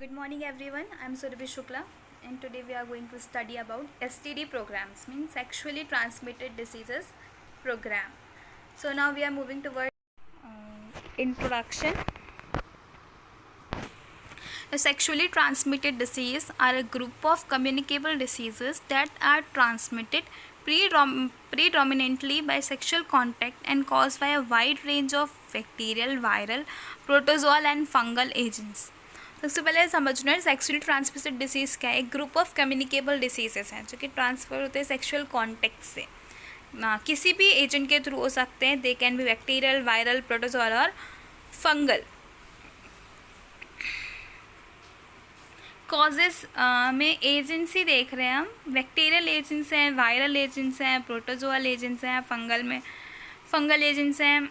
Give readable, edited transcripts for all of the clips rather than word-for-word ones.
Good morning everyone, I am Surabhi Shukla and today we are going to study about STD programs, means sexually transmitted diseases program. So now we are moving toward introduction. The sexually transmitted disease are a group of communicable diseases that are transmitted predominantly by sexual contact and caused by a wide range of bacterial, viral, protozoal and fungal agents. सबसे पहले समझना है sexually transmitted disease क्या है. एक group of communicable diseases हैं जो कि ट्रांसफ़र होते हैं सेक्सुअल कॉन्टेक्ट से. किसी भी एजेंट के थ्रू हो सकते हैं. They can be bacterial, viral, protozoal और फंगल. कॉजेस में एजेंसी देख रहे हैं हम. बैक्टीरियल एजेंट्स हैं, वायरल एजेंट्स हैं, प्रोटोजोअल एजेंट्स हैं, फंगल में फंगल एजेंट्स हैं.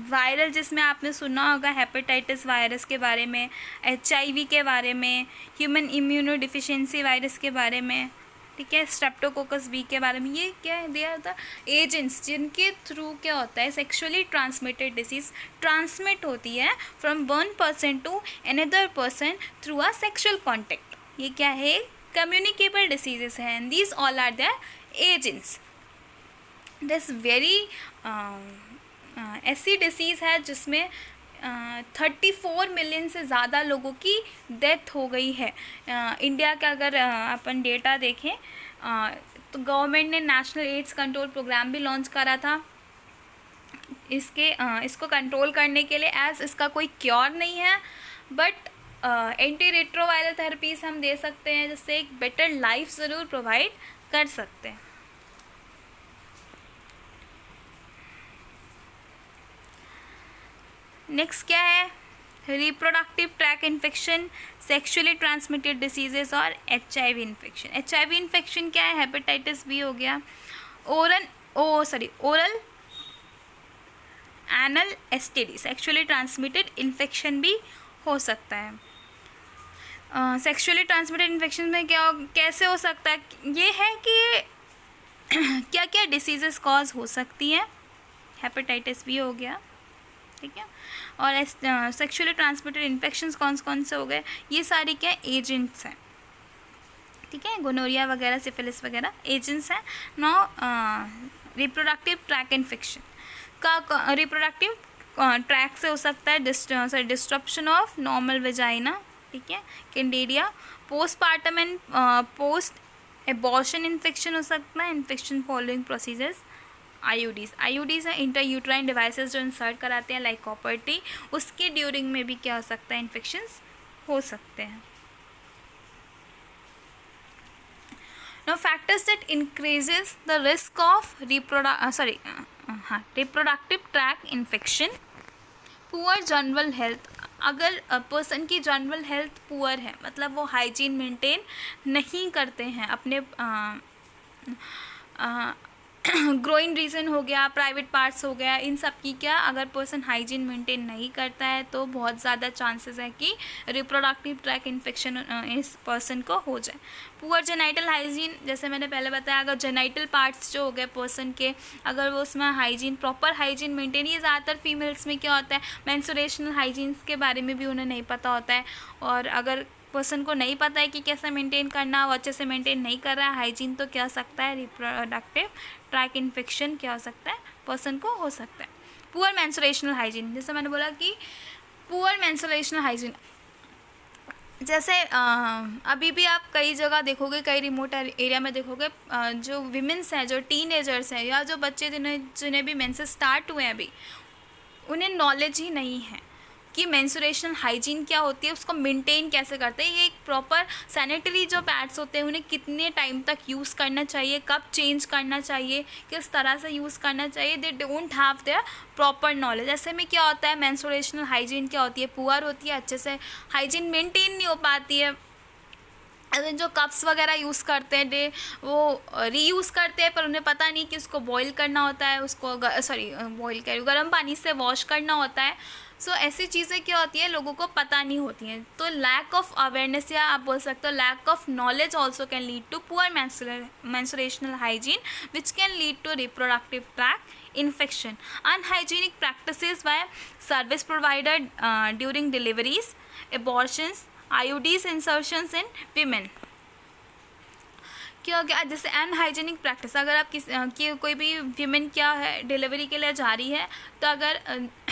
वायरल जिसमें आपने सुना होगा हेपेटाइटिस वायरस के बारे में, HIV के बारे में, ह्यूमन इम्यूनो डिफिशिएंसी वायरस के बारे में, ठीक है, स्ट्रेप्टोकोकस बी के बारे में. ये क्या है, दिया होता है एजेंट्स जिनके थ्रू क्या होता है सेक्सुअली ट्रांसमिटेड डिसीज़ ट्रांसमिट होती है from one person to another person through a sexual contact. ये क्या है, कम्युनिकेबल डिसीजेस हैं. And these all are the agents. This very ऐसी डिसीज़ है जिसमें 34 मिलियन से ज़्यादा लोगों की डेथ हो गई है. इंडिया का अगर अपन डेटा देखें तो गवर्नमेंट ने नेशनल एड्स कंट्रोल प्रोग्राम भी लॉन्च करा था इसको कंट्रोल करने के लिए. एज इसका कोई क्योर नहीं है बट एंटी रेट्रोवायरल थेरेपीज़ हम दे सकते हैं जिससे एक बेटर लाइफ ज़रूर प्रोवाइड कर सकते हैं. नेक्स्ट क्या है, reproductive tract infection, sexually transmitted diseases और HIV इन्फेक्शन. HIV इन्फेक्शन क्या है, हेपेटाइटिस बी हो गया. Oral anal STD sexually transmitted infection भी हो सकता है. सेक्सुअली ट्रांसमिटेड इन्फेक्शन में कैसे हो सकता है, ये है कि क्या क्या डिसीजेस कॉज हो सकती हैं. हेपेटाइटिस बी हो गया, ठीक है, और सेक्सुअली ट्रांसमिटेड इन्फेक्शंस कौन से हो गए, ये सारी क्या एजेंट्स हैं, ठीक है. गोनोरिया वगैरह, सिफिलिस वगैरह एजेंट्स हैं. नाउ रिप्रोडक्टिव ट्रैक इन्फेक्शन का रिप्रोडक्टिव ट्रैक से हो सकता है डिस्ट्रप्शन ऑफ नॉर्मल वेजाइना, ठीक है, candida. Postpartum and post abortion infection हो सकता है. Infection following procedures. आईयूडीज़ हैं इंटरयूट्राइन डिवाइसेस जो इंसर्ट कराते हैं लाइक कॉपर टी, उसके ड्यूरिंग में भी क्या हो सकता है, इन्फेक्शंस हो सकते हैं. Now factors that increases the risk of reproductive tract infection. Poor general health. अगर पर्सन की जनरल हेल्थ पुअर है, मतलब वो हाइजीन मेंटेन नहीं करते हैं अपने ग्रोइंग रीजन हो गया, प्राइवेट पार्ट्स हो गया, इन सब की क्या अगर पर्सन हाइजीन मेंटेन नहीं करता है तो बहुत ज़्यादा चांसेस है कि रिप्रोडक्टिव ट्रैक इन्फेक्शन इस पर्सन को हो जाए. पुअर जेनाइटल हाइजीन, जैसे मैंने पहले बताया, अगर जेनाइटल पार्ट्स जो हो गए पर्सन के, अगर वो उसमें हाइजीन प्रॉपर हाइजीन मेंटेन, ये ज़्यादातर फीमेल्स में क्या होता है, मेंस्ट्रुएशनल हाइजीन्स के बारे में भी उन्हें नहीं पता होता है. और अगर पर्सन को नहीं पता है कि कैसे मेंटेन करना, वो अच्छे से मेंटेन नहीं कर रहा है हाइजीन, तो क्या हो सकता है, रिप्रोडक्टिव ट्रैक इन्फेक्शन क्या हो सकता है, पर्सन को हो सकता है. पुअर मेंस्ट्रुएशनल हाइजीन, जैसे मैंने बोला कि पुअर मेंस्ट्रुएशनल हाइजीन, जैसे अभी भी आप कई जगह देखोगे, कई रिमोट एरिया में देखोगे, जो विमेंस हैं, जो टीनेजर्स हैं, या जो बच्चे जिन्हें भी मेंसेस स्टार्ट हुए हैं अभी, उन्हें नॉलेज ही नहीं है कि मेंस्ट्रुएशनल हाइजीन क्या होती है, उसको मेंटेन कैसे करते हैं. ये एक प्रॉपर सैनिटरी जो पैड्स होते हैं उन्हें कितने टाइम तक यूज़ करना चाहिए, कब चेंज करना चाहिए, किस तरह से यूज़ करना चाहिए, they don't have their proper knowledge. ऐसे में क्या होता है, मेंस्ट्रुएशनल हाइजीन क्या होती है, पुअर होती है, अच्छे से हाइजीन मेंटेन नहीं हो पाती है. जो कप्स वगैरह यूज़ करते हैं वो रीयूज़ करते हैं, पर उन्हें पता नहीं कि उसको बॉईल करना होता है, उसको बॉईल कर गर्म पानी से वॉश करना होता है. सो ऐसी चीज़ें क्या होती है, लोगों को पता नहीं होती हैं. तो लैक ऑफ अवेयरनेस, या आप बोल सकते हो lack of knowledge also can lead to poor menstrual hygiene which can lead to reproductive tract infection. Unhygienic practices by service provider during deliveries abortions, IUDs insertions in women. क्या हो गया, जैसे unhygienic practice, अगर आप कोई भी women क्या है डिलीवरी के लिए जा रही है, तो अगर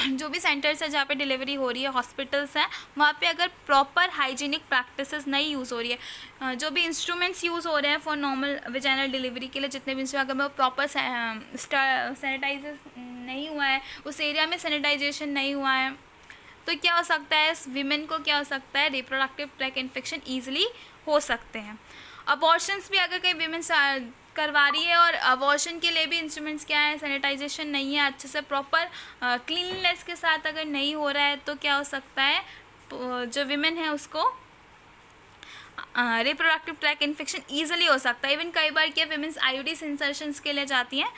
जो भी सेंटर्स है जहाँ पे डिलीवरी हो रही है, हॉस्पिटल्स हैं, वहाँ पे अगर प्रॉपर हाइजीनिक प्रैक्टिसेस नहीं यूज़ हो रही है, जो भी इंस्ट्रूमेंट्स यूज़ हो रहे हैं फॉर नॉर्मल वेजाइनल डिलीवरी के लिए, जितने भी अगर वो प्रॉपर सैनिटाइज नहीं हुआ है, उस एरिया में सैनिटाइजेशन नहीं हुआ है, तो क्या हो सकता है, इस वीमेन को क्या हो सकता है, रिप्रोडक्टिव ट्रैक इन्फेक्शन ईजिली हो सकते हैं. अबॉर्शंस भी अगर कहीं वीमेन करवा रही है और अबॉर्शन के लिए भी इंस्ट्रूमेंट्स क्या है, सैनिटाइजेशन नहीं है, अच्छे से प्रॉपर क्लीननेस के साथ अगर नहीं हो रहा है, तो क्या हो सकता है, जो वीमेन है उसको रिप्रोडक्टिव ट्रैक इन्फेक्शन ईजिली हो सकता है. इवन कई बार क्या वीमेंस IUDs इंसर्शंस के लिए जाती हैं,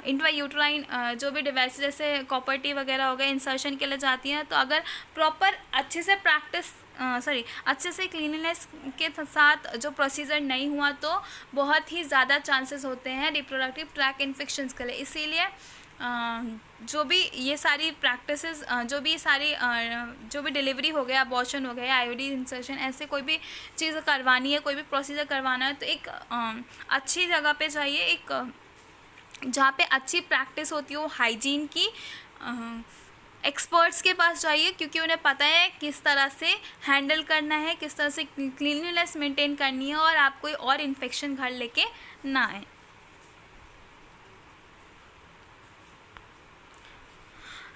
इंट्रायूट्राइन जो भी डिवाइस जैसे कॉपर टी वगैरह हो गए, इंसर्शन के लिए जाती हैं, तो अगर प्रॉपर अच्छे से अच्छे से क्लीननेस के साथ जो प्रोसीजर नहीं हुआ, तो बहुत ही ज़्यादा चांसेस होते हैं रिप्रोडक्टिव ट्रैक इन्फेक्शंस के लिए. इसीलिए जो भी ये सारी प्रैक्टिसेस, जो भी डिलीवरी हो गया, अबॉर्शन हो गया, IUD इंसर्शन, ऐसे कोई भी चीज़ करवानी है, कोई भी प्रोसीजर करवाना है, तो एक अच्छी जगह पे चाहिए, एक जहाँ पे अच्छी प्रैक्टिस होती हो हाइजीन की, एक्सपर्ट्स के पास जाइए, क्योंकि उन्हें पता है किस तरह से हैंडल करना है, किस तरह से क्लीनलीनेस मेंटेन करनी है, और आप कोई और इन्फेक्शन घर लेके ना आए.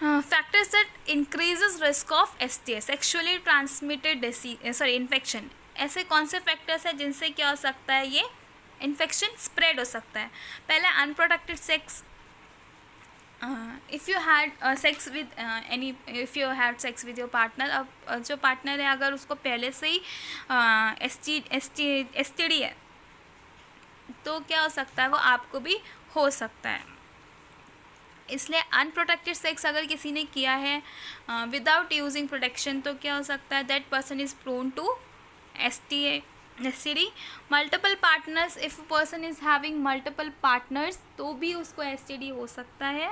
Factors that increases risk of STI, sexually transmitted infection. ऐसे कौन से फैक्टर्स हैं जिनसे क्या हो सकता है, ये इन्फेक्शन स्प्रेड हो सकता है. पहले unprotected sex. If you had sex with your partner, अब जो पार्टनर है अगर उसको पहले से ही STD है, तो क्या हो सकता है, वो आपको भी हो सकता है. इसलिए अनप्रोटेक्टेड सेक्स अगर किसी ने किया है विदाउट यूजिंग प्रोटेक्शन, तो क्या हो सकता है, that person is prone to STD. Multiple partners, if person is having multiple partners, तो भी उसको STD हो सकता है.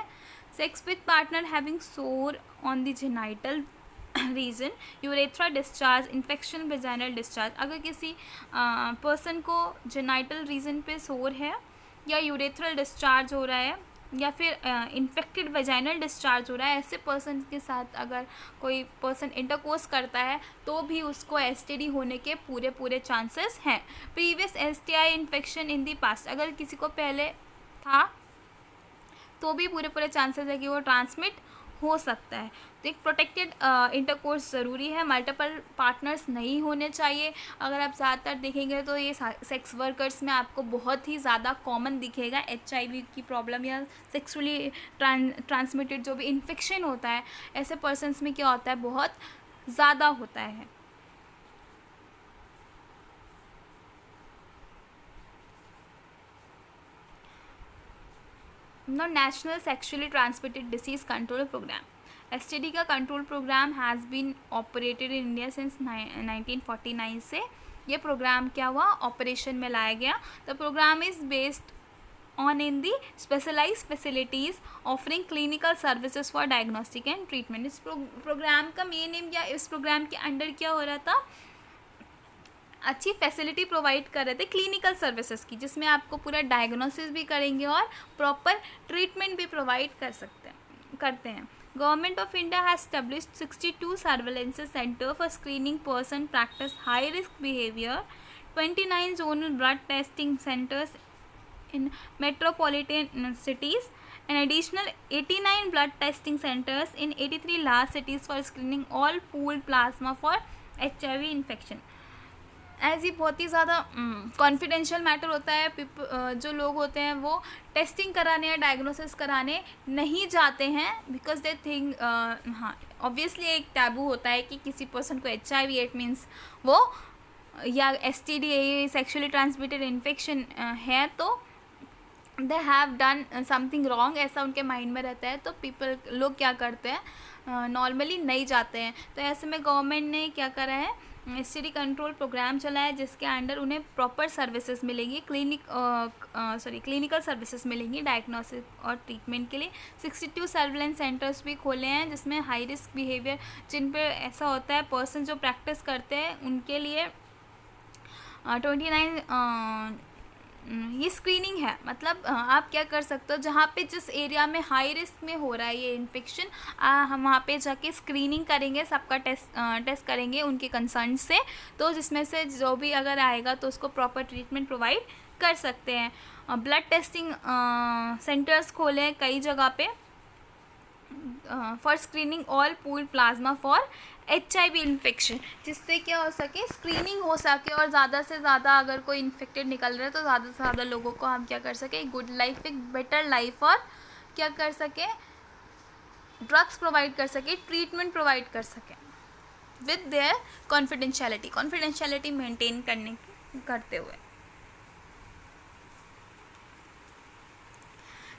Sex with partner having sore on the genital region, urethra discharge, infection vaginal discharge. अगर किसी पर्सन को जेनाइटल रीजन पे सोर है, या यूरेथ्रल डिस्चार्ज हो रहा है, या फिर इन्फेक्टेड वेजाइनल डिस्चार्ज हो रहा है, ऐसे पर्सन के साथ अगर कोई पर्सन इंटरकोर्स करता है, तो भी उसको STD होने के पूरे चांसेस हैं. Previous STI infection in the past, अगर किसी को पहले था, तो भी पूरे चांसेस है कि वो ट्रांसमिट हो सकता है. तो एक प्रोटेक्टेड इंटरकोर्स ज़रूरी है. मल्टीपल पार्टनर्स नहीं होने चाहिए. अगर आप ज़्यादातर देखेंगे तो ये सेक्स वर्कर्स में आपको बहुत ही ज़्यादा कॉमन दिखेगा HIV की प्रॉब्लम, या सेक्सुअली ट्रांसमिटेड जो भी इन्फेक्शन होता है, ऐसे पर्सनस में क्या होता है, बहुत ज़्यादा होता है. National sexually transmitted disease control programme, STD का control programme has been operated in India since 1949 से ये प्रोग्राम क्या हुआ, ऑपरेशन में लाया गया. The programme is based on in the specialised facilities offering clinical services for diagnostic and treatment. इस programme का मेन एम क्या, इस प्रोग्राम के अंडर क्या हो रहा था, अच्छी फैसिलिटी प्रोवाइड कर रहे थे क्लिनिकल सर्विसेज की, जिसमें आपको पूरा डायग्नोसिस भी करेंगे और प्रॉपर ट्रीटमेंट भी प्रोवाइड करते हैं. Government of India has established 62 surveillance centre for screening person practice high risk behaviour, 29 zonal blood testing centres in metropolitan cities, an additional 89 blood testing centers in 83 large cities for screening all pooled plasma for HIV infection. As ये बहुत ही ज़्यादा confidential matter होता है. जो लोग होते हैं वो टेस्टिंग कराने या डायग्नोसिस कराने नहीं जाते हैं, बिकॉज दे थिंक, हाँ ऑब्वियसली एक टैबू होता है कि किसी पर्सन को HIV, इट मीन्स वो या STD सेक्सुअली ट्रांसमिटेड इन्फेक्शन है, तो they have done something wrong, ऐसा उनके माइंड में रहता है. तो लोग क्या करते हैं, नॉर्मली नहीं जाते हैं. तो ऐसे में गवर्नमेंट ने क्या करा है, एसटीडी कंट्रोल प्रोग्राम चला है जिसके अंडर उन्हें प्रॉपर सर्विसेज मिलेंगी, क्लिनिकल सर्विसेज मिलेंगी डायग्नोसिस और ट्रीटमेंट के लिए। 62 सर्विलेंस सेंटर्स भी खोले हैं जिसमें हाई रिस्क बिहेवियर जिन पे ऐसा होता है पर्सन जो प्रैक्टिस करते हैं उनके लिए 29 ये स्क्रीनिंग है। मतलब आप क्या कर सकते हो, जहाँ पे जिस एरिया में हाई रिस्क में हो रहा है ये इन्फेक्शन, हम वहाँ पे जाके स्क्रीनिंग करेंगे, सबका टेस्ट करेंगे उनके कंसर्न से, तो जिसमें से जो भी अगर आएगा तो उसको प्रॉपर ट्रीटमेंट प्रोवाइड कर सकते हैं। ब्लड टेस्टिंग सेंटर्स खोले हैं कई जगह पे for screening all pool plasma for HIV infection, जिससे क्या हो सके स्क्रीनिंग हो सके और ज़्यादा से ज़्यादा अगर कोई इन्फेक्टेड निकल रहा है तो ज़्यादा से ज़्यादा लोगों को हम क्या कर सके, गुड लाइफ, एक बेटर लाइफ, और क्या कर सके, ड्रग्स प्रोवाइड कर सके, ट्रीटमेंट प्रोवाइड कर सके विद देयर कॉन्फिडेंशियलिटी मेंटेन करते हुए।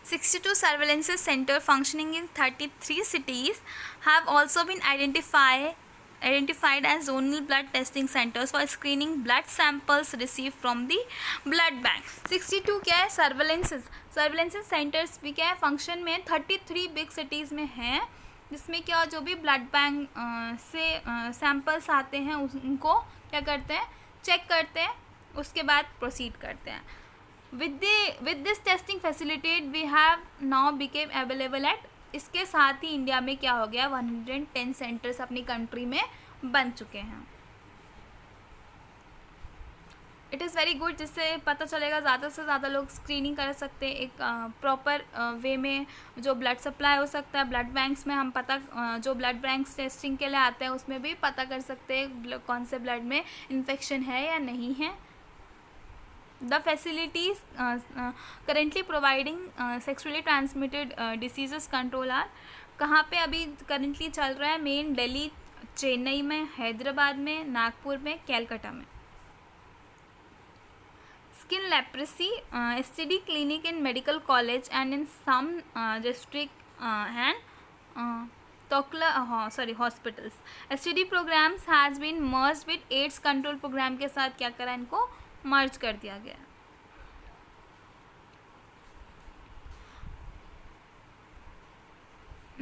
62 surveillance centers functioning in 33 cities have also been identified as zonal blood testing centers for screening blood samples received from the blood bank। 62 क्या है, surveillance centres भी क्या है function में 33 बिग सिटीज़ में हैं, जिसमें क्या जो भी ब्लड बैंक से सैंपल्स आते हैं उनको क्या करते हैं, चेक करते हैं, उसके बाद प्रोसीड करते हैं। With this testing facility we have now became available at, इसके साथ ही इंडिया में क्या हो गया 110 सेंटर्स अपनी कंट्री में बन चुके हैं। इट इज़ वेरी गुड, जिससे पता चलेगा ज़्यादा से ज़्यादा लोग स्क्रीनिंग कर सकते हैं, एक प्रॉपर वे में जो ब्लड सप्लाई हो सकता है। ब्लड बैंक्स में हम जो ब्लड बैंक्स टेस्टिंग के लिए आते हैं उसमें भी पता कर सकते हैं कौन से ब्लड में इन्फेक्शन है या नहीं है। The facilities currently providing sexually transmitted diseases control are, कहाँ पे अभी करंटली चल रहा है, मेन दिल्ली, चेन्नई में, हैदराबाद में, नागपुर में, कैलकाटा में। Skin leprosy STD clinic in medical college and in some district and hospitals। STD programs has been merged with AIDS control program के साथ क्या करा, इनको मर्ज कर दिया गया।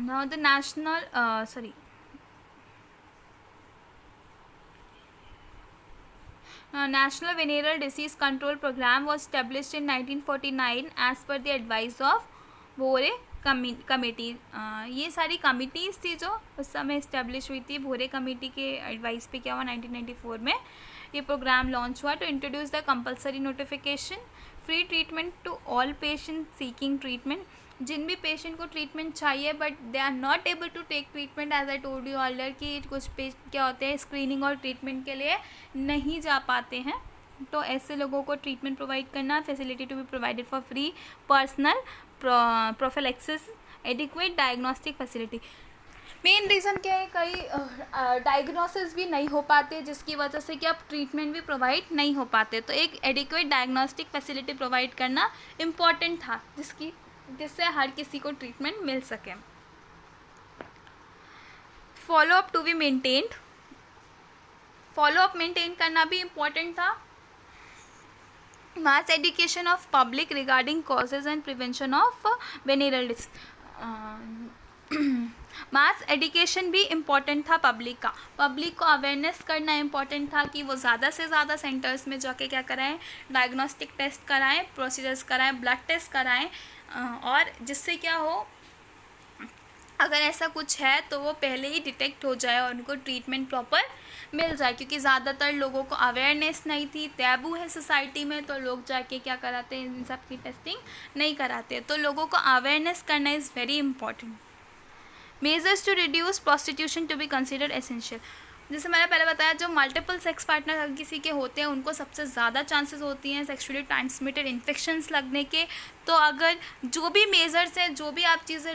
Now the National Venereal Disease Control Program was established in 1949 as per the advice of Bhore committee. ये सारी कमिटीज़ थी जो उस समय इस्टेब्लिश हुई थी, भोरे कमेटी के एडवाइस पे क्या हुआ 1994 में ये प्रोग्राम लॉन्च हुआ to introduce the compulsory notification free treatment to all patient seeking treatment. जिन भी पेशेंट को ट्रीटमेंट चाहिए but they are not able to take treatment, as I told you earlier कि कुछ पेशेंट क्या होते हैं स्क्रीनिंग और ट्रीटमेंट के लिए नहीं जा पाते हैं, तो ऐसे लोगों को ट्रीटमेंट प्रोवाइड करना, facility to be provided for free personal prophylaxis, adequate diagnostic facility. Main reason क्या है, कई डायग्नोसिस भी नहीं हो पाते जिसकी वजह से कि आप ट्रीटमेंट भी प्रोवाइड नहीं हो पाते, तो एक एडिक्वेट डायग्नोस्टिक फैसिलिटी प्रोवाइड करना इम्पॉर्टेंट था जिससे हर किसी को ट्रीटमेंट मिल सके। Follow up to be maintained, follow up maintain करना भी इम्पॉर्टेंट था। Mass education of public regarding causes and prevention of venereal mass education भी इम्पॉर्टेंट था पब्लिक को अवेयरनेस करना इम्पॉर्टेंट था कि वो ज़्यादा से ज़्यादा सेंटर्स में जाके क्या कराएं, डायग्नोस्टिक टेस्ट कराएं, प्रोसीजर्स कराएं, ब्लड टेस्ट कराएं, और जिससे क्या हो अगर ऐसा कुछ है तो वो पहले ही डिटेक्ट हो जाए और उनको ट्रीटमेंट प्रॉपर मिल जाए, क्योंकि ज़्यादातर लोगों को अवेयरनेस नहीं थी, टैबू है सोसाइटी में, तो लोग जाके क्या कराते हैं, इन सब की टेस्टिंग नहीं कराते, तो लोगों को अवेयरनेस करना is very important. Measures to reduce prostitution to be considered essential, जैसे मैंने पहले बताया जो मल्टीपल सेक्स पार्टनर हर किसी के होते हैं उनको सबसे ज़्यादा चांसेस होती हैं सेक्सुअली ट्रांसमिटेड इन्फेक्शंस लगने के, तो अगर जो भी मेजर्स हैं, जो भी आप चीज़ें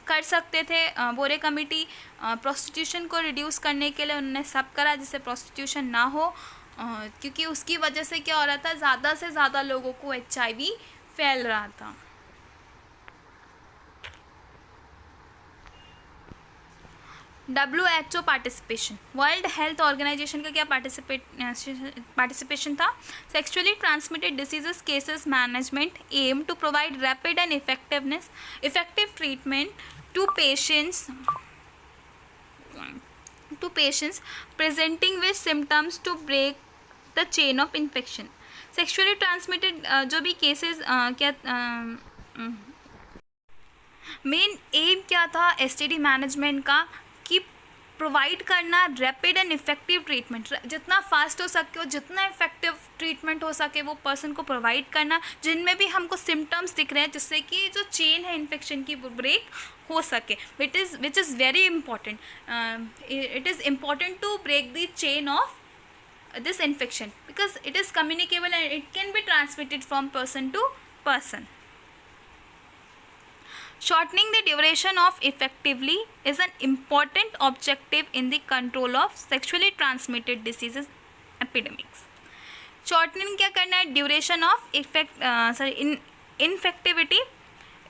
कर सकते थे, बोरे कमेटी प्रोस्टिट्यूशन को रिड्यूस करने के लिए उन्होंने सब करा जिससे प्रोस्टिट्यूशन ना हो, क्योंकि उसकी वजह से क्या हो रहा था, ज़्यादा से ज़्यादा लोगों को HIV फैल रहा था। WHO participation, world health organisation का क्या पार्टिसिपेशन था? Sexually transmitted diseases cases management aim to provide rapid and effective treatment to patients presenting with symptoms to break the chain of infection. Sexually transmitted जो भी cases क्या main aim क्या था STD management का कि provide करना rapid and effective treatment, जितना fast हो सके और जितना इफेक्टिव ट्रीटमेंट हो सके वो पर्सन को प्रोवाइड करना, जिनमें भी हमको सिम्टम्स दिख रहे हैं, जिससे कि जो चेन है इन्फेक्शन की वो ब्रेक हो सके, which is very important. It is important to break the chain of this infection because it is communicable and it can be transmitted from person to person. Shortening the duration of effectively is an important objective in the control of sexually transmitted diseases epidemics. Shortening क्या करना है? Duration of infectivity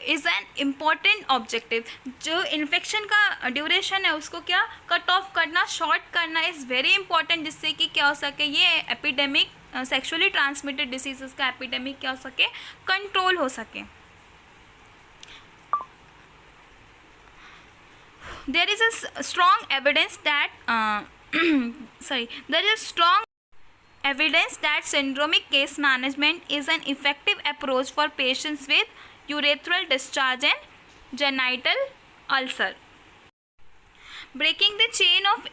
is an important objective. जो infection का duration है उसको क्या cut off करना, short करना इज़ वेरी इंपॉर्टेंट, जिससे कि क्या हो सके ये एपिडेमिक सेक्सुअली ट्रांसमिटेड डिसीजेस का एपिडेमिक क्या हो सके कंट्रोल हो सके. There is a strong evidence that syndromic case management is an effective approach for patients with urethral discharge and genital ulcer. Breaking the chain of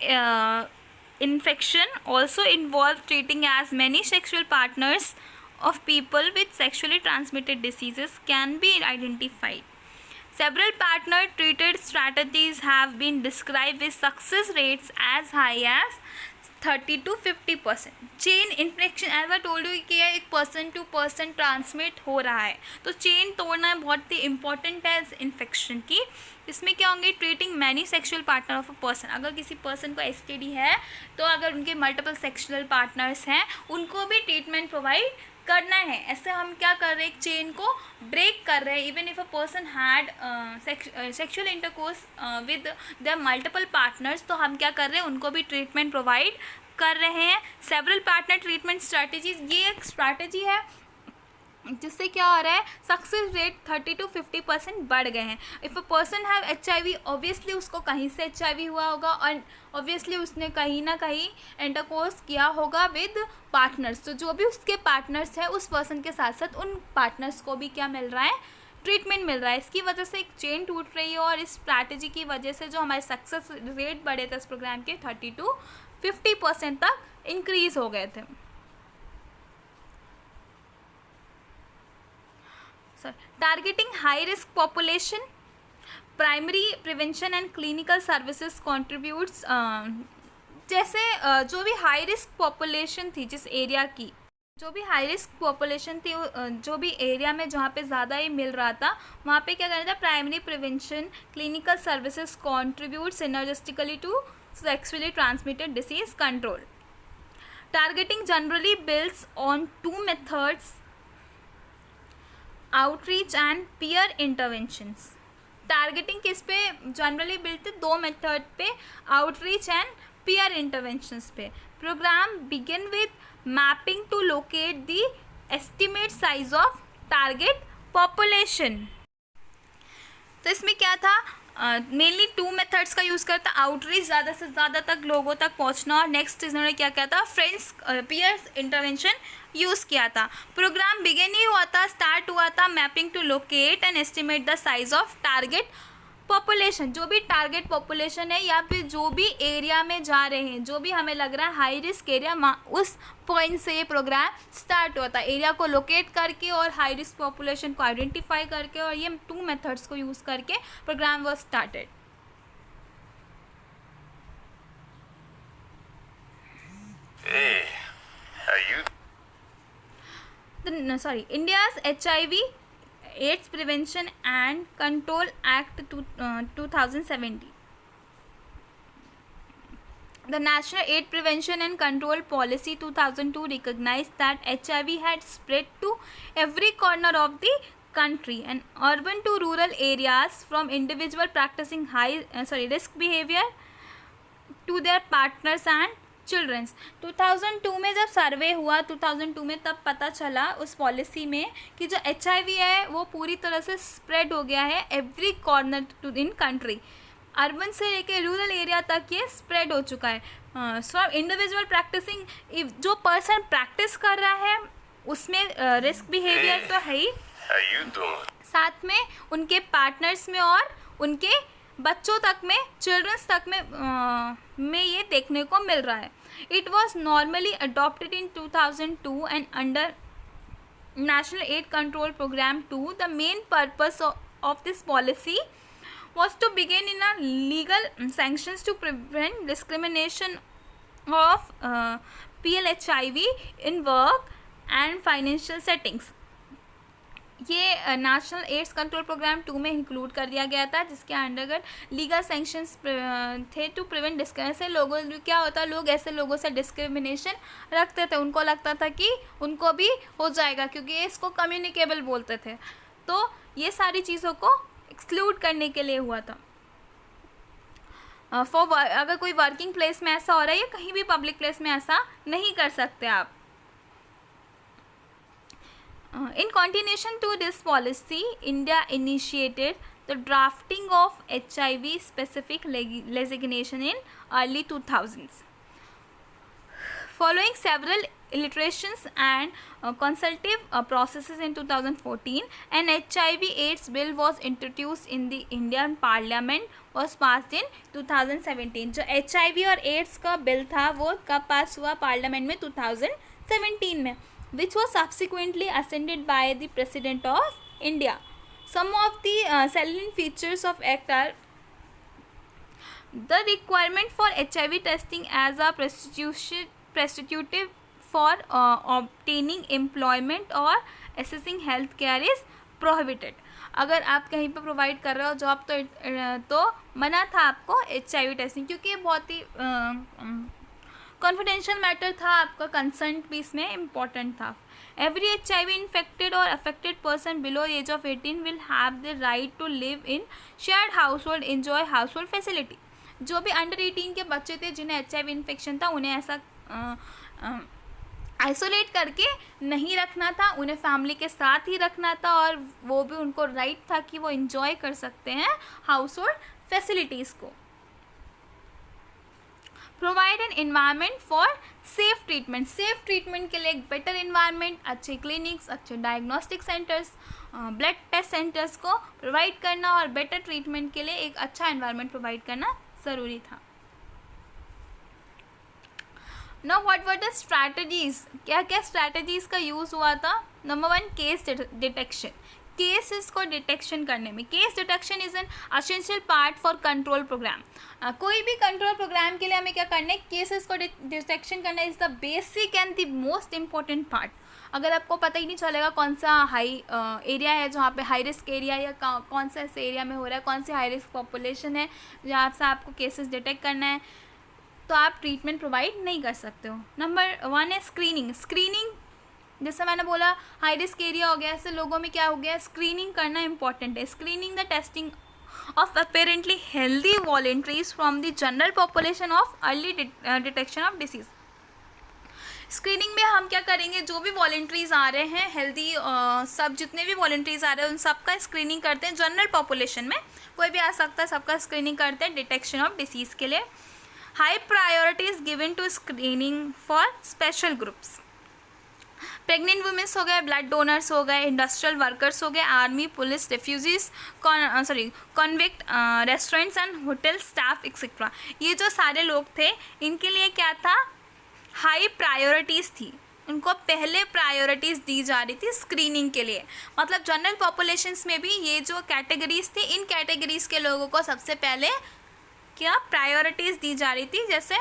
infection also involves treating as many sexual partners of people with sexually transmitted diseases can be identified. Several partner-treated strategies have been described with success rates as high as 30 to 50%. Chain infection as I told you कि एक person to person transmit हो रहा है, तो chain तोड़ना बहुत ही important है इस इन्फेक्शन की. इसमें क्या होंगे? Treating many sexual partner of a person. अगर किसी पर्सन को एसटीडी है तो अगर उनके मल्टीपल सेक्शुअल पार्टनर्स हैं उनको भी ट्रीटमेंट प्रोवाइड करना है. ऐसे हम क्या कर रहे हैं? एक चेन को ब्रेक कर रहे हैं. Even if a person had sexual intercourse with their multiple partners, तो हम क्या कर रहे हैं? उनको भी ट्रीटमेंट प्रोवाइड कर रहे हैं. सेवरल पार्टनर ट्रीटमेंट स्ट्रैटेजीज, ये एक स्ट्रैटेजी है जिससे क्या हो रहा है? सक्सेस रेट 30 to 50% बढ़ गए हैं. If a person have HIV, obviously उसको कहीं से HIV हुआ होगा और ऑब्वियसली उसने कहीं ना कहीं इंटरकोर्स किया होगा विद पार्टनर्स. तो जो भी उसके पार्टनर्स हैं उस पर्सन के साथ साथ उन पार्टनर्स को भी क्या मिल रहा है? ट्रीटमेंट मिल रहा है. इसकी वजह से एक चेन टूट रही है और इस स्ट्रैटेजी की वजह से जो हमारे सक्सेस रेट बढ़े थे इस प्रोग्राम के 30 to 50% तक इंक्रीज हो गए थे. Targeting high risk population, primary prevention and clinical services contributes. जैसे जो भी हाई रिस्क पॉपुलेशन थी जिस एरिया की, जो भी हाई रिस्क पॉपुलेशन थी जो भी एरिया में जहाँ पे ज़्यादा ही मिल रहा था वहाँ पे क्या करना था? Primary prevention, clinical services contribute synergistically to sexually transmitted disease control. Targeting generally builds on two methods: outreach and peer interventions. Targeting किस पे जनरली बिल्ड थे? दो मेथड पे, outreach and peer interventions पे. Program begin with mapping to locate the estimate size of target population. तो इसमें क्या था? मेनली टू मेथड्स का यूज़ करता. आउटरीच, ज़्यादा से ज़्यादा तक लोगों तक पहुंचना, और नेक्स्ट इन्होंने क्या किया था? फ्रेंड्स पीयर्स इंटरवेंशन यूज़ किया था. प्रोग्राम बिगिन ही हुआ था, स्टार्ट हुआ था mapping to locate and estimate the size of target population. जो भी टारगेट पॉपुलेशन है या फिर जो भी एरिया में जा रहे हैं, जो भी हमें लग रहा है हाई रिस्क एरिया, उस पॉइंट से ये प्रोग्राम स्टार्ट हुआ था. एरिया को लोकेट करके और हाई रिस्क पॉपुलेशन को आइडेंटिफाई करके, और ये टू मेथड्स को यूज़ करके programme was started. India's HIV/AIDS Prevention and Control Act 2017. The National AIDS Prevention and Control Policy 2002 recognized that HIV had spread to every corner of the country and urban to rural areas from individual practicing risk behavior to their partners and childrens. 2002 में जब सर्वे हुआ 2002 में, तब पता चला उस policy में कि जो HIV है वो पूरी तरह से स्प्रेड हो गया है every corner to in country. Urban से लेके रूरल एरिया तक ये स्प्रेड हो चुका है। सो इंडिविजुअल प्रैक्टिसिंग, जो पर्सन प्रैक्टिस कर रहा है उसमें रिस्क बिहेवियर तो है ही, साथ में उनके पार्टनर्स में और उनके बच्चों तक में, चिल्ड्रंस तक में ये देखने को मिल रहा है। It was normally adopted in 2002 and under national AIDS control programme 2 the main purpose of this policy was to begin in a legal sanctions to prevent discrimination of PLHIV in work and financial settings। ये national AIDS control programme 2 में include कर दिया गया था, जिसके अंतर्गत legal sanctions थे to prevent discrimination. लोगों क्या होता है, लोग ऐसे लोगों से डिस्क्रिमिनेशन रखते थे, उनको लगता था कि उनको भी हो जाएगा क्योंकि इसको कम्युनिकेबल बोलते थे, तो ये सारी चीज़ों को एक्सक्लूड करने के लिए हुआ था। अगर कोई वर्किंग प्लेस में ऐसा हो रहा है या कहीं भी पब्लिक प्लेस में ऐसा नहीं कर सकते आप। In continuation to this policy, India initiated the drafting of HIV specific legislation in early 2000s. Following several iterations and consultative processes in 2014, an HIV/AIDS bill was introduced in the Indian Parliament, was passed in 2017. जो HIV और AIDS का bill था वो कब पास हुआ parliament में 2017 में, which was subsequently ascended by the President of India. Some of the salient features of Act are the requirement for HIV testing as a prescriptive for obtaining employment or assessing health care is prohibited. अगर आप कहीं पर provide कर रहे हो job तो मना था आपको HIV टेस्टिंग, क्योंकि ये बहुत ही कॉन्फिडेंशियल मैटर था, आपका कंसेंट भी इसमें इम्पॉर्टेंट था। एवरी HIV इन्फेक्टेड और affected person below age of 18 will have the right to live in shared household, enjoy household facility. जो भी अंडर 18 के बच्चे थे जिन्हें HIV इन्फेक्शन था, उन्हें ऐसा आइसोलेट करके नहीं रखना था, उन्हें फैमिली के साथ ही रखना था, और वो भी उनको राइट था कि वो इन्जॉय कर सकते हैं हाउस होल्ड फैसिलिटीज़ को। Provide an environment for safe treatment, safe treatment के लिए एक बेटर इन्वायरमेंट, अच्छे क्लिनिक्स, अच्छे diagnostic centres, blood test centres को प्रोवाइड करना और बेटर ट्रीटमेंट के लिए एक अच्छा एनवायरनमेंट प्रोवाइड करना ज़रूरी था। Now what were the strategies? क्या क्या स्ट्रैटेजीज़ का यूज़ हुआ था? Number 1, case detection. केसेस को डिटेक्शन करने में, case detection is an essential part for control programme. कोई भी कंट्रोल प्रोग्राम के लिए हमें क्या करना है, केसेस को डिटेक्शन करना is the basic and the most important part. अगर आपको पता ही नहीं चलेगा कौन सा हाई एरिया है जहाँ पे हाई रिस्क एरिया, या कौन सा ऐसे एरिया में हो रहा है, कौन सी हाई रिस्क पॉपुलेशन है जहाँ से आपको केसेस डिटेक्ट करना है, तो आप ट्रीटमेंट प्रोवाइड नहीं कर सकते हो। नंबर 1 है स्क्रीनिंग। स्क्रीनिंग जैसे मैंने बोला हाई रिस्क एरिया हो गया, ऐसे लोगों में क्या हो गया, स्क्रीनिंग करना इंपॉर्टेंट है। Screening the testing of apparently healthy volunteers from the general population of early detection of disease. Screening में हम क्या करेंगे, जो भी वॉलेंट्रीज आ रहे हैं हेल्दी, सब जितने भी वॉलेंट्रीज आ रहे हैं उन सबका स्क्रीनिंग करते हैं। जनरल पॉपुलेशन में कोई भी आ सकता है, सबका स्क्रीनिंग करते हैं डिटेक्शन ऑफ डिसीज़ के लिए। High priority is given to screening for special groups. Pregnant womens हो गए, ब्लड डोनर्स हो गए, इंडस्ट्रियल वर्कर्स हो गए, army, police, refugees, convict, restaurants and hotel staff etcetera. ये जो सारे लोग थे इनके लिए क्या था, हाई प्रायोरिटीज़ थी, उनको पहले प्रायोरिटीज़ दी जा रही थी स्क्रीनिंग के लिए। मतलब जनरल पॉपुलेशंस में भी ये जो कैटेगरीज थी, इन कैटेगरीज़ के लोगों को सबसे पहले क्या प्रायोरिटीज़ दी जा रही थी, जैसे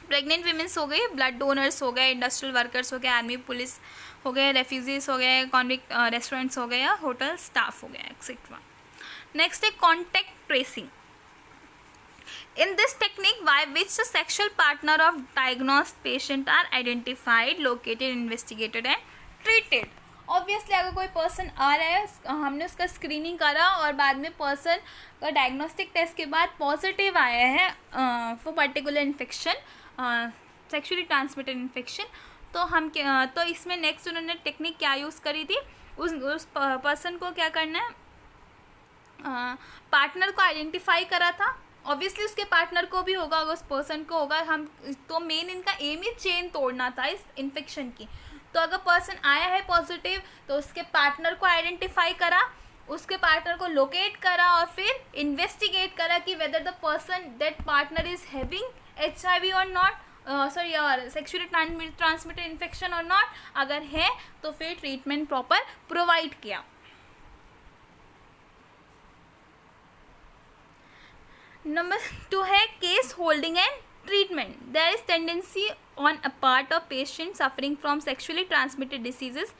प्रेग्नेंट वीमेंस हो गई, ब्लड डोनर्स हो गए, इंडस्ट्रियल वर्कर्स हो गए, आर्मी पुलिस हो गए, रेफ्यूजीज हो गए, कॉन्विक्ट रेस्टोरेंट्स हो गए, होटल स्टाफ हो गया एक्सेट्रा। नेक्स्ट है contact tracing. In this technique by which the sexual partner of diagnosed patient are identified, located, investigated and treated. Obviously अगर कोई पर्सन आ रहा है, हमने उसका स्क्रीनिंग करा और बाद में पर्सन का डायग्नोस्टिक टेस्ट के बाद पॉजिटिव आया है for particular infection, sexually transmitted infection, तो इसमें नेक्स्ट उन्होंने टेक्निक क्या यूज़ करी थी, उस पर्सन को क्या करना है, पार्टनर को आइडेंटिफाई करा था। ऑब्वियसली उसके पार्टनर को भी होगा, अगर उस पर्सन को होगा, हम तो मेन इनका एम ही चेन तोड़ना था इस इन्फेक्शन की। तो अगर पर्सन आया है पॉजिटिव तो उसके पार्टनर को आइडेंटिफाई करा, उसके पार्टनर को लोकेट करा और फिर इन्वेस्टिगेट करा कि whether the person that partner is having HIV or not, sorry or sexually transmitted infection or not. अगर है तो फिर ट्रीटमेंट प्रॉपर प्रोवाइड किया। नंबर 2 है case holding and treatment. There is tendency on a part of patient suffering from sexually transmitted diseases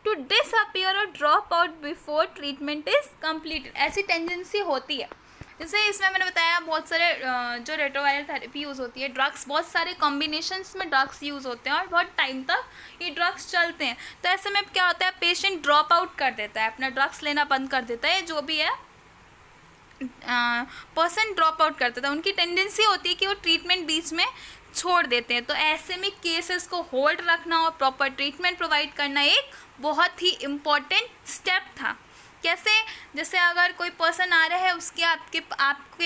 to disappear or drop out before treatment is completed. ऐसी tendency होती है। जैसे इसमें मैंने बताया बहुत सारे जो रेट्रोवायरल थेरेपी यूज़ होती है, ड्रग्स, बहुत सारे कॉम्बिनेशंस में ड्रग्स यूज़ होते हैं और बहुत टाइम तक ये ड्रग्स चलते हैं। तो ऐसे में क्या होता है, पेशेंट ड्रॉप आउट कर देता है, अपना ड्रग्स लेना बंद कर देता है, जो भी है पर्सन ड्रॉप आउट कर देता है। उनकी टेंडेंसी होती है कि वो ट्रीटमेंट बीच में छोड़ देते हैं। तो ऐसे में केसेस को होल्ड रखना और प्रॉपर ट्रीटमेंट प्रोवाइड करना एक बहुत ही इम्पॉर्टेंट स्टेप था। कैसे, जैसे अगर कोई पर्सन आ रहा है,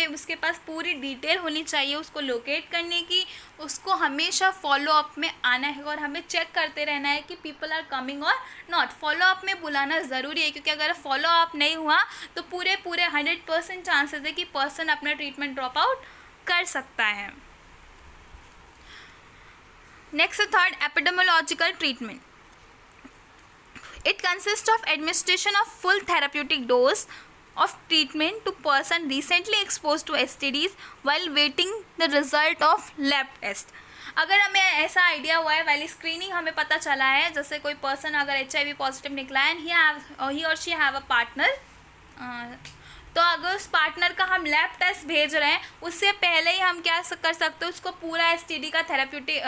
उसके पास पूरी डिटेल होनी चाहिए उसको लोकेट करने की, उसको हमेशा फॉलो अप में आना है और हमें चेक करते रहना है कि पीपल आर कमिंग और नॉट। फॉलो अप में बुलाना ज़रूरी है, क्योंकि अगर फॉलो अप नहीं हुआ तो पूरे 100% चांसेस है कि पर्सन अपना ट्रीटमेंट ड्रॉप आउट कर सकता है। Next, third, epidemiological treatment. It consists of administration of full therapeutic dose of treatment to person recently exposed to STDs while waiting the result of lab test. अगर हमें ऐसा idea हुआ है वाली screening, हमें पता चला है, जैसे कोई पर्सन अगर HIV पॉजिटिव निकला है एंड ही और शी हैव अ पार्टनर, तो अगर उस पार्टनर का हम लैब टेस्ट भेज रहे हैं, उससे पहले ही हम क्या कर सकते हैं, उसको पूरा STD का थेरेप्यूटिक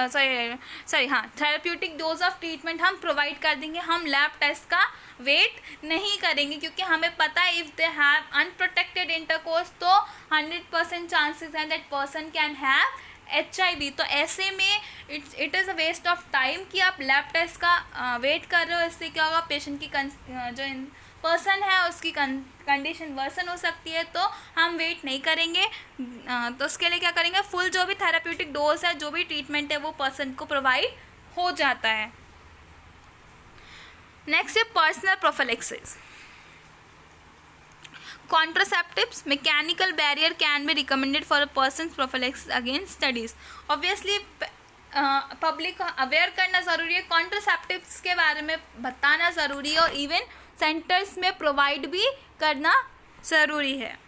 डोज ऑफ ट्रीटमेंट हम प्रोवाइड कर देंगे। हम लैब टेस्ट का वेट नहीं करेंगे, क्योंकि हमें पता है if they have unprotected intercourse तो 100% चांसेस हैं that person can have HIV। तो ऐसे में it is a waste of time कि आप लैब टेस्ट का वेट कर रहे हो। इससे क्या होगा, पेशेंट की जो पर्सन है उसकी कंडीशन वर्सन हो सकती है, तो हम वेट नहीं करेंगे। तो उसके लिए क्या करेंगे, फुल जो भी थेरेप्यूटिक डोज है, जो भी ट्रीटमेंट है, वो पर्सन को प्रोवाइड हो जाता है। नेक्स्ट है personal prophylaxis. Contraceptives, mechanical barrier can be recommended for a person's prophylaxis against studies. Obviously public को अवेयर करना ज़रूरी है, कॉन्ट्रासेप्टिव्स के बारे में बताना ज़रूरी है और इवन सेंटर्स में प्रोवाइड भी करना ज़रूरी है।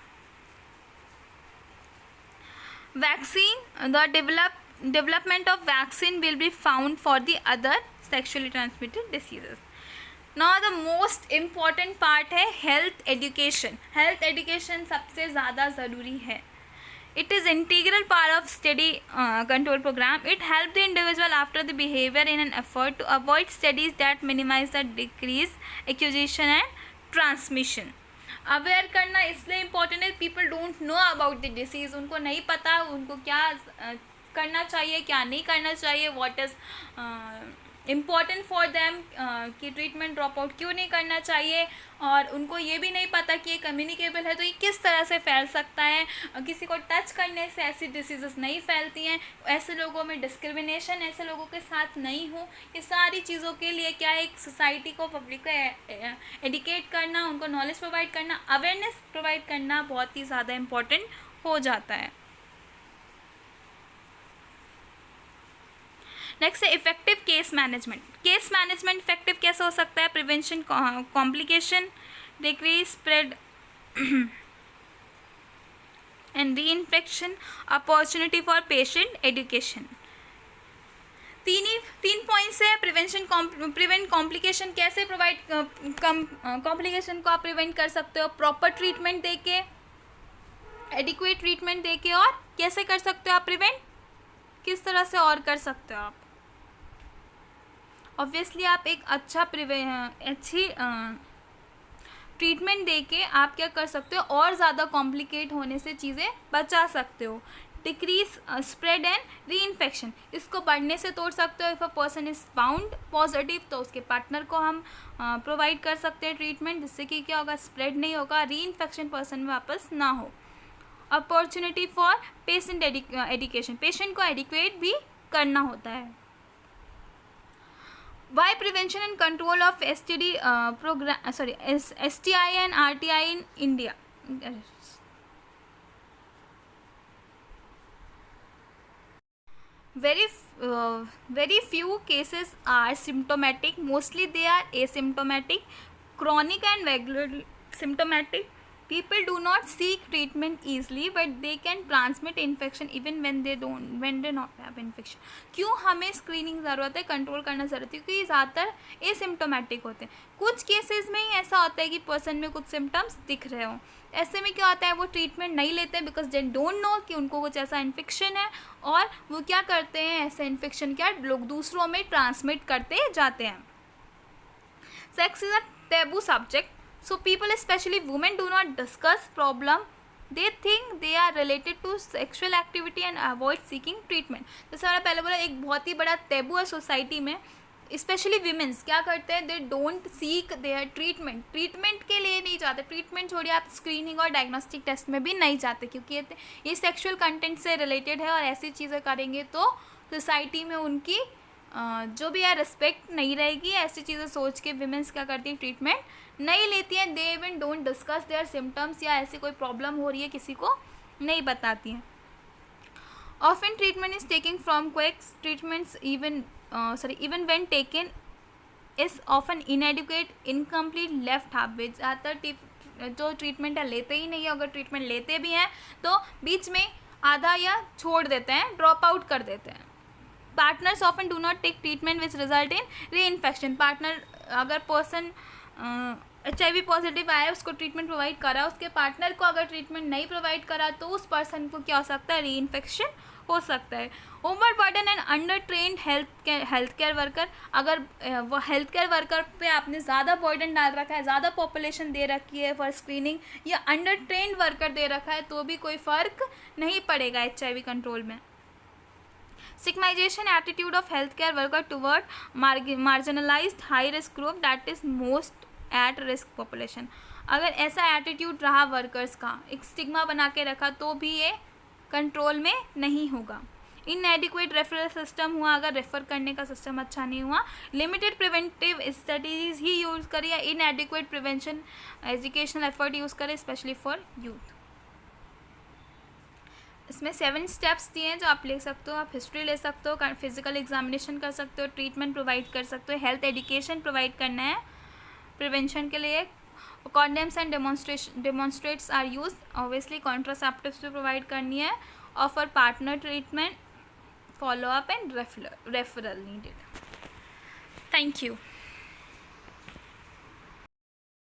Vaccine, the development of vaccine will be found for the other sexually transmitted diseases. Now the most important part है हेल्थ एजुकेशन। हेल्थ एजुकेशन सबसे ज़्यादा ज़रूरी है। It is integral part of study control program. It helps the individual after the behavior in an effort to avoid studies that minimize the decrease acquisition and transmission. Aware करना इसलिए important है, people don't know about the disease. उनको नहीं पता उनको क्या करना चाहिए, क्या नहीं करना चाहिए, what is important for them, कि ट्रीटमेंट ड्रॉप आउट क्यों नहीं करना चाहिए। और उनको ये भी नहीं पता कि ये कम्युनिकेबल है तो ये किस तरह से फैल सकता है। किसी को टच करने से ऐसी डिसीज़ेस नहीं फैलती हैं, ऐसे लोगों में डिस्क्रिमिनेशन ऐसे लोगों के साथ नहीं हो। ये सारी चीज़ों के लिए क्या है, एक सोसाइटी को, पब्लिक को एडुकेट करना, उनको नॉलेज प्रोवाइड करना, अवेयरनेस प्रोवाइड करना बहुत ही ज़्यादा इम्पॉर्टेंट हो जाता है। नेक्स्ट है effective case management. Case management effective कैसे हो सकता है, prevention, complication, decrease spread and reinfection, opportunity for patient education. तीन पॉइंट्स है प्रिवेंशन, प्रिवेंट कॉम्प्लिकेशन। कैसे प्रोवाइड कॉम्प्लिकेशन को आप प्रिवेंट कर सकते हो, प्रॉपर ट्रीटमेंट देके, एडिक्वेट ट्रीटमेंट देके। और कैसे कर सकते हो आप प्रिवेंट, किस तरह से और कर सकते हो आप। ऑब्वियसली आप एक अच्छी ट्रीटमेंट देके आप क्या कर सकते हो, और ज़्यादा कॉम्प्लिकेट होने से चीज़ें बचा सकते हो। डिक्रीज स्प्रेड एंड री इन्फेक्शन, इसको बढ़ने से तोड़ सकते हो। If a person is found positive तो उसके पार्टनर को हम प्रोवाइड कर सकते हैं ट्रीटमेंट, जिससे कि क्या होगा, स्प्रेड नहीं होगा, री इन्फेक्शन पर्सन में वापस ना हो। अपॉर्चुनिटी फॉर पेशेंट एडिकेशन, पेशेंट को एडिकेट भी करना होता है। Why prevention and control of STI and RTI in India? Very few cases are symptomatic. Mostly they are asymptomatic, chronic and regular symptomatic. People do not seek treatment easily, but they can transmit infection even when they not have infection. क्यों हमें screening ज़रूरत है, control करना ज़रूरत है? क्योंकि ज़्यादातर asymptomatic होते हैं। कुछ केसेस में ही ऐसा होता है कि पर्सन में कुछ सिम्टम्स दिख रहे हो, ऐसे में क्या होता है, वो ट्रीटमेंट नहीं लेते हैं बिकॉज दे डोंट नो कि उनको कुछ ऐसा इन्फेक्शन है, और वो क्या करते हैं, ऐसा इन्फेक्शन क्या लोग दूसरों में ट्रांसमिट करते जाते हैं। Sex is a taboo subject, so people, especially women, do not discuss problem. They think they are related to sexual activity and avoid seeking treatment. जैसे मैंने पहले बोला, एक बहुत ही बड़ा टेबू है सोसाइटी में, स्पेशली वीमेंस क्या करते हैं, they don't seek their treatment के लिए नहीं जाते। ट्रीटमेंट छोड़िए, आप स्क्रीनिंग और डायग्नोस्टिक टेस्ट में भी नहीं जाते, क्योंकि ये सेक्सुअल कंटेंट से रिलेटेड है, और ऐसी चीज़ें करेंगे तो सोसाइटी में उनकी जो भी है रिस्पेक्ट नहीं रहेगी। ऐसी चीज़ें सोच के विमेंस क्या करती हैं, ट्रीटमेंट नहीं लेती हैं। They even don't discuss their symptoms, या ऐसी कोई प्रॉब्लम हो रही है किसी को नहीं बताती हैं। Often treatment is taking from क्विक्स treatments even when taken is often inadequate, incomplete, left halfway। ज़्यादातर जो ट्रीटमेंट है लेते ही नहीं है, अगर ट्रीटमेंट लेते भी हैं तो बीच में आधा या छोड़ देते हैं, ड्रॉप आउट कर देते हैं। Partners often do not take treatment which result in reinfection. Partner, अगर पर्सन HIV पॉजिटिव आया, उसको ट्रीटमेंट प्रोवाइड करा, उसके पार्टनर को अगर ट्रीटमेंट नहीं प्रोवाइड करा तो उस पर्सन को क्या हो सकता है, री इन्फेक्शन हो सकता है। Over burden and under trained health care worker, अगर वो हेल्थ केयर वर्कर पे आपने ज़्यादा बर्डन डाल रखा है, ज़्यादा पॉपुलेशन दे रखी है फॉर स्क्रीनिंग, या अंडर ट्रेंड वर्कर दे रखा है, तो भी कोई फ़र्क नहीं पड़ेगा HIV कंट्रोल में। Stigmatization attitude of healthcare worker toward marginalized high risk group, that is most at risk population। अगर ऐसा एटीट्यूड रहा वर्कर्स का, एक स्टिग्मा बना के रखा, तो भी ये कंट्रोल में नहीं होगा। इनएडिक्वेट रेफरल सिस्टम हुआ, अगर रेफ़र करने का सिस्टम अच्छा नहीं हुआ, लिमिटेड प्रिवेंटिव स्ट्रेटजीज ही यूज़ करें, या इनएडिक्वेट प्रिवेंशन एजुकेशनल एफर्ट यूज़ करें, स्पेशली फॉर यूथ। इसमें 7 स्टेप्स दिए हैं जो आप ले सकते हो। आप हिस्ट्री ले सकते हो, फिजिकल एग्जामिनेशन कर सकते हो, ट्रीटमेंट प्रोवाइड कर सकते हो, हेल्थ एजुकेशन प्रोवाइड करना है प्रिवेंशन के लिए, condoms and demonstrates are use, obviously contraceptives भी प्रोवाइड करनी है, offer partner treatment, follow up and referral needed. Thank you.